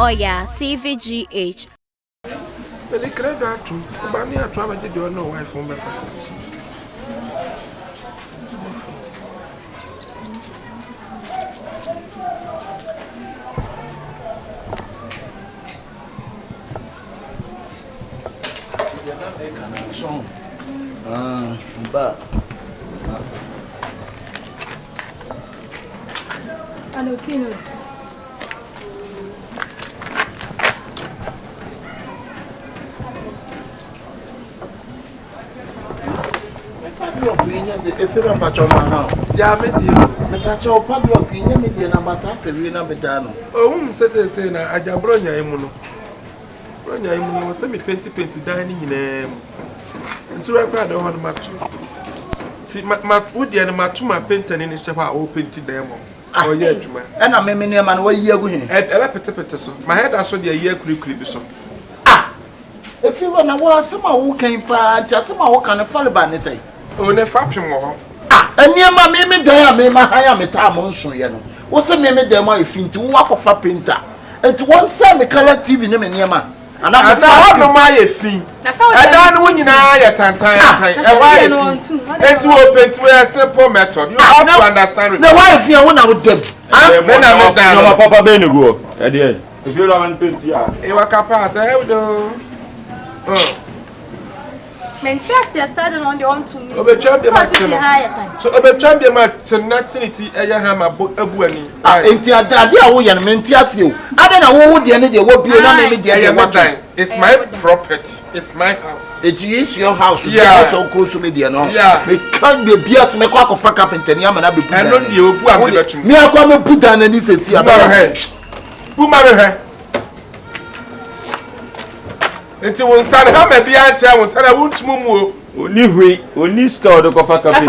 Oya TVGH. Ele credo atu, bani atu abaje de no wife on befa. But Ano kino. if you're a patch on my house, Ya me di. the patch of padlock in your media number tax, if you're not bedano. Oh, say na ajabronya emu no. Bronya emu no se me penti dining nyina mu. Ntu e kwa de ho no matu. Ti ma wodi e no matu ma penta ni hye fa o penti dan mo. O ye adwuma. E na me ne ma no wa yi agu hin. E be pete so. Ma head aso de yi akurikuri bi so. If you want to was some who came for just some who can fall by the say. O ne fapim wo. And near my me there, me my hire me time on so you know. What's the name of them I think to walk off a painter? And to one side me color TV name near man. And I'm not no my fee. That's how I don't win ya tantan. And why and to open to a simple method. You have to understand. The wife here when I would dead. Then I'm not Papa Benego. If you don't paint ya. You are capaz, I do. Mentia started on the on to me. Obe champion match. So obe champion match nationality eya hama abuani. Enti adade a wo ye mentia se o. Ade na wo de ne de wo bie na me de ye what. It's my property. It's my house. It is your house. Yeah. So close to me there no. Yeah. Me can be bias me kwa kofa carpenter ni amana be put. I know the obu am the betchum. Me akwa me put down ani sesi aba. Puma he. Enti won san ha ma bia ntia won san wuntumu mu Oni hwe, oni store do kofa cafe.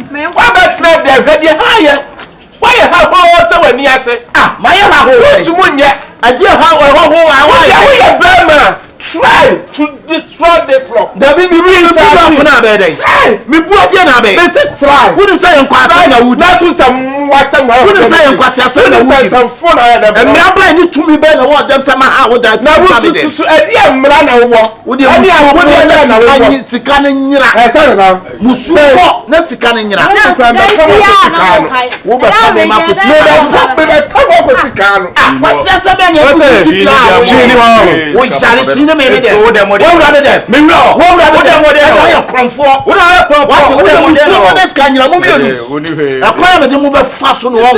Me what that slap there ready higher. Why you have all so when you say My ha ho. wuntumu nye. Aje ha We are Burma. Try to destroy this law. Da bi mi ri sa na be dey. Mi bu ade na be. They say try. Wouldn't say enkwasa na wood. That was some western. Wouldn't say enkwasa say na wood. Some phone I had. And me abla ni tumi be na wo dem say ma ha wo da. Na wo to edi amra na wo. Wo de na sika na nyira. Say na. Musu ko na sika na nyira. Wo ba ka me ma ko sika. Me ba ta ko sika no. Wa sia se be nya ku ti pla. Wo shale chi na me be de. Wo wura de. Me wura. Wo wura de. Wo ya kronfo. Wo na kronfo. What wo de musu wo de sika nyira mo mi onu. Oni hwe. Akwara me de mo be fa so no wo.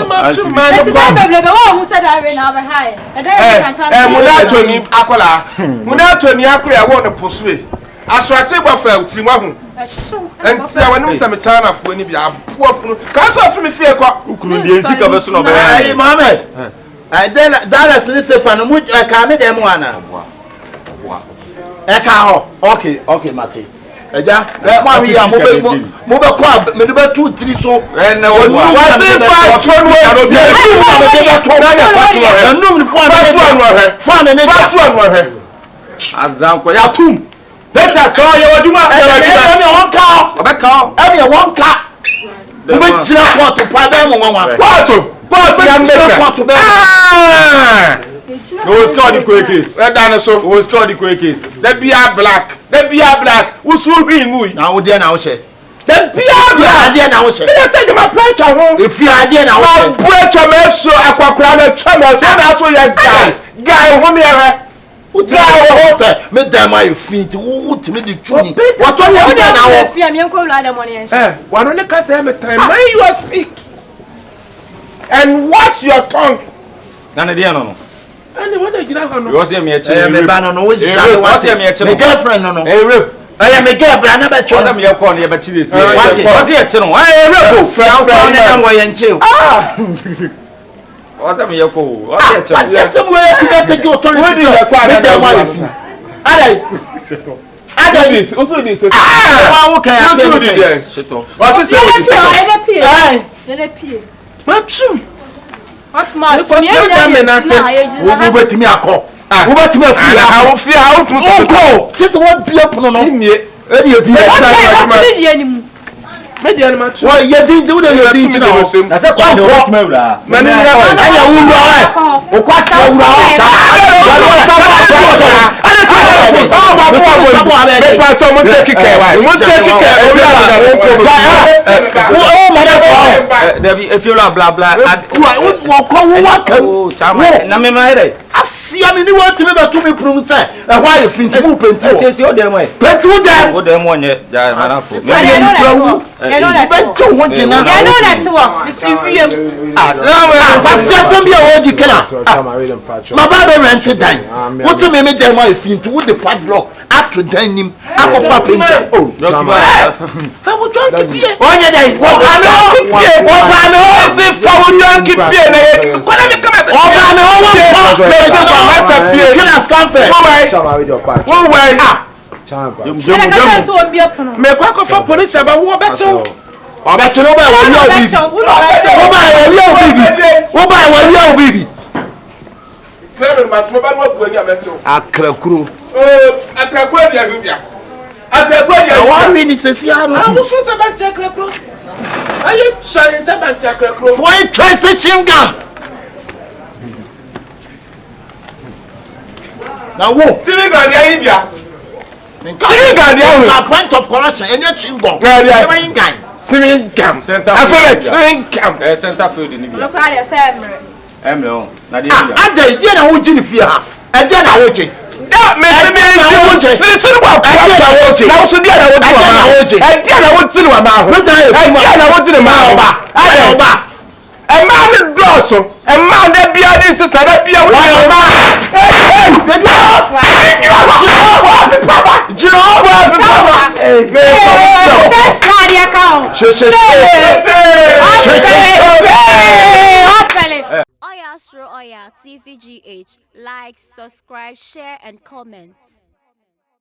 Munatoni akola. Munatoni akora ya wo no posue. Aswate gbafa utirima hu. Enti awanim se me China fo ni bia aboafunu. Ka so afimi fie kwa. Ukunu die nsika be so no be. Ai Mohammed. Ai Dallas ni se fa no mu ka me dem ana. E ka ho. Okay Mate. Eja, mo awi ya mo be ko me be 2 3 so. Na wo Wa se fa tonu o bi me be to na ya fa tonu. Enum ni fa ne ne fa Azanko ya tum. Better so ye waduma. E me won ka. Obeka. E me won ka. Mo be tira court pa be mo nwa. Court ya make. Court be. No score the quick case. Dane so. No score the quick case. The beer black. Who so green mu. Na wo de na wo she. The beer black. Ade na wo she. They say my preacher ho. If you ade na wo she. Preacher me so akwakura me twa me so na so ye guy ho me here. Say me dem my feet wo timi di tuni. What so you dey na wo? Fia me enko wula dem money en. One only can say me time. Now you speak. And watch your tongue. Na dey no. And what dey gina no. You say me eche. Me ba no wo shale wa. Me girlfriend no. Eh rape. I me girl bra na be cho. What am you call you be chi dey say. What say eche no. Eh rape. Friend na wo ye nche. What am you call? What say eche. I say we to take authority. What dey your kwa na my feet. This also this. Wa wo kan ya say. Sheto. What say? Matchum. What man? Wo betimi akọ. Wo betimi afi. How fear how to Go. Just what be up no no. Nie. E dey be. media no match. Why you didn't do the thing now? Na say kwa do what me wura. Mani wura wa. Anya wura wa. O kwa sa wura wa. Me pa so mo take care wa. Mo take care owura na won ko. Oh madam. Debi if you blah blah. Wo ko wo wa kan. Oh chama na me ma ere. Asia me ni wo timi be to me prum say. E why you think you penti wo? Say o dem e. Penti wo dem. O dem onye ja manafo. You know that. Be to wo jina. You know that one. If you feel Asia be o di kana. Ma ba be rent dan. Wo se me dem ma finti wo the padlock at dan nim akofa penti. Oh, fa wo jonki pie. Onye dai. Wo ba no pie. Wo ba no se fa wo jonki pie na ye. Ko na me kama. Wo ba no wo wo. Me se ba masa pie. Kina sanfe. Wo wai. Me kwa ko fa police aba wo beto. Obeto no ba wo yo bibi. Wo ba wo yo bibi. Wo ba wo yo bibi. Trevor ma tro ba no bu ani abeto. Akrakuro. Akrakuro dia bibia. Akrakuro dia. One minute se fi aro. Ah, wo so se ba ti akrakuro. Aye, shine se ba ti akrakuro. Why try se chingam? Na wo. Sini ga dia India. The point of correction. Enye chingam. Swingam. Center. I feel it. Swingam. Center field ni bi. look at the Emre o. Na dey Ah, ade die na wo gini fi ha. Ade na wo je. Da me se me ti wo je. Se ti wa pa. Ade na wo je. Na wo so dia na wo ti wa ma. Ade na wo ti wa ma ho. Ade na wo ti ma ho ba. Ade ba. E ma ni drosso. E ma de bia ni se sa da bia wo ba. Oya Astro Oya TVGH. Like, subscribe, share, and comment.